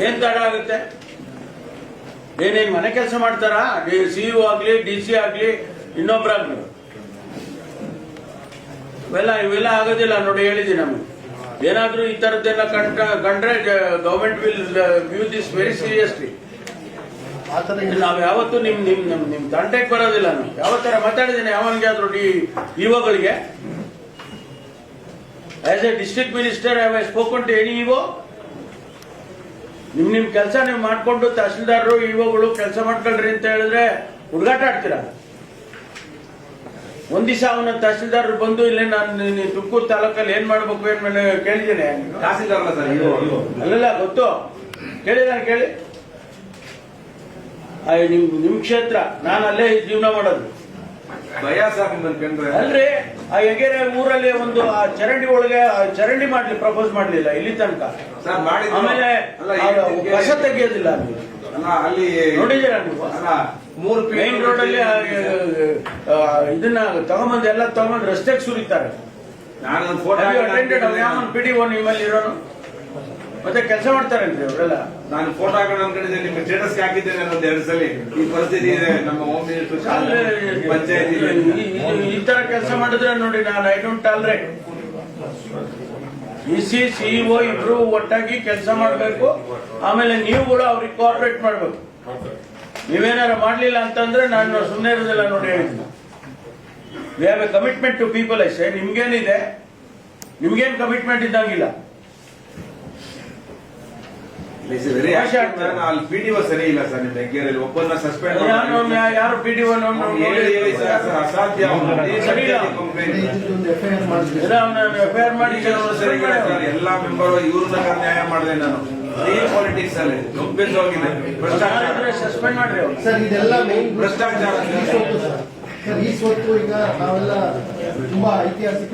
ಏನ್ ತಡ ಆಗುತ್ತೆ? ಏನೇನ್ ಮನೆ ಕೆಲಸ ಮಾಡ್ತಾರಾ? ಸಿಇಒ ಆಗ್ಲಿ, DC ಆಗ್ಲಿ, ಇನ್ನೊಬ್ರಾಗ್ಲಿ ಇವೆಲ್ಲ ಆಗೋದಿಲ್ಲ ನೋಡಿ. ಹೇಳಿದೀನಿ ನಮ್ಗೆ ಏನಾದ್ರೂ ಈ ತರದ್ದೆಲ್ಲ ಕಂಡ್ರೆ government will view this very seriously. ನಾವ್ ಯಾವತ್ತೂ ನಿಮ್ ತಂಟೆಗೆ ಬರೋದಿಲ್ಲ. ನಾವು ಯಾವ ತರ ಮಾತಾಡಿದ್ದೀನಿ ಯಾವನ್ಗೆ ಆದ್ರೂ ಇಒಗಳಿಗೆ as a district minister have I spoken to any EO? ನಿಮ್ ಕೆಲಸ ನೀವು ಮಾಡ್ಕೊಂಡು ತಹಸೀಲ್ದಾರರು ಇಒಗಳು ಕೆಲಸ ಮಾಡ್ಕೊಳ್ರಿ ಅಂತ ಹೇಳಿದ್ರೆ ಹುಡುಗಾಟ ಆಡ್ತೀರಾ? ಒಂದ್ ದಿವಸ ಅವನ ತಹಸೀಲ್ದಾರರು ಬಂದು ಇಲ್ಲೇ ನಾನು ತುಮಕೂರು ತಾಲೂಕಲ್ಲಿ ಏನ್ ಮಾಡ್ಬೇಕು ಏನ್ ಕೇಳಿದ್ದೇನೆ. ಅಲ್ಲೆಲ್ಲ ಗೊತ್ತು, ಕೇಳಿದಾನೆ ಕೇಳಿ. ನಿಮ್ ಕ್ಷೇತ್ರ, ನಾನು ಅಲ್ಲೇ ಜೀವನ ಮಾಡೋದು. ಅಲ್ರಿ ಆ ಹೆಗೆರೆ ಊರಲ್ಲಿ ಒಂದು ಆ ಚರಂಡಿ ಒಳಗೆ ಚರಂಡಿ ಪ್ರಪೋಸ್ ಮಾಡ್ಲಿಲ್ಲ ಇಲ್ಲಿ ತನಕ. ಆಮೇಲೆ ಕಸ ತೆಗಿಯೋದಿಲ್ಲ ಅಲ್ಲಿ ನೋಡಿದ್ದೀರಾ ನೀವು? ಮೇನ್ ರೋಡ್ ಅಲ್ಲಿ ಇದನ್ನ ತಗೊಂಬಂದು ಎಲ್ಲ ತಗೊಂಬಂದು ರಸ್ತೆಗೆ ಸುರಿತಾರೆ. PDO ನಿಮ್ಮಲ್ಲಿ ಇರೋನು ಮತ್ತೆ ಕೆಲಸ ಮಾಡ್ತಾರೇನ್ರಿ ಅವರೆಲ್ಲ? ನಾನು ಫೋಟೋ ಹಾಕೋಣ ಅನ್ಕೊಂಡಿದ್ದೆ, ನಿಮ್ಮ ಸ್ಟೇಟಸ್ ಹಾಕಿದ್ದೇನೆ ಒಂದು 2 ಸಲ. ಈ ಪರಿಸ್ಥಿತಿ ಇದೆ ನಮ್ಮ ಹೋಮ್ ಮಿನಿಸ್ಟರ್ ಪಂಚಾಯತಿ ಈ ತರ ಕೆಲಸ ಮಾಡಿದ್ರೆ ನೋಡಿ, ನಾನು I don't tolerate. EC CEO ಇಬ್ರು ಒಟ್ಟಾಗಿ ಕೆಲಸ ಮಾಡಬೇಕು. ಆಮೇಲೆ ನೀವು ಕೂಡ ಅವ್ರಿಗೆ ಕೋಆಪರೇಟ್ ಮಾಡ್ಬೇಕು. ನೀವೇನಾರ ಮಾಡ್ಲಿಲ್ಲ ಅಂತಂದ್ರೆ ನಾನು ಸುಮ್ಮನೆ ಇರೋದಿಲ್ಲ ನೋಡಿ. ಹೇಳಿದ್ದೀನಿ we have a commitment to people. ಐಸೆ ನಿಮ್ಗೇನಿದೆ? ನಿಮ್ಗೇನ್ ಕಮಿಟ್ಮೆಂಟ್ ಇದ್ದಂಗಿಲ್ಲ. ಅಲ್ಲಿ PDO ಸರಿ ಇಲ್ಲ ಸರ್. ನಿಮ್ ಹೆಗ್ಗೇರಲ್ಲಿ ಒಬ್ಬರನ್ನ ಸಸ್ಪೆಂಡ್ ಯಾರು PDO ಅಸಾಧ್ಯ. FIR ಮಾಡಿ ಎಲ್ಲಾ ಮೆಂಬರ್ ಇವ್ರನ್ನ ನ್ಯಾಯ ಮಾಡಿದೆ ನಾನು. ಪಾಲಿಟಿಕ್ಸ್ ಅಲ್ಲಿ ಹೋಗಿದೆ ಸಸ್ಪೆಂಡ್ ಮಾಡ್ರಿ ಅವ್ರು. ಸರ್ ಇದೆಲ್ಲ ಭ್ರಷ್ಟಾಚಾರ. ಈ ಸ್ವತ್ತು ಈಗ ನಾವೆಲ್ಲ ತುಂಬಾ ಐತಿಹಾಸಿಕ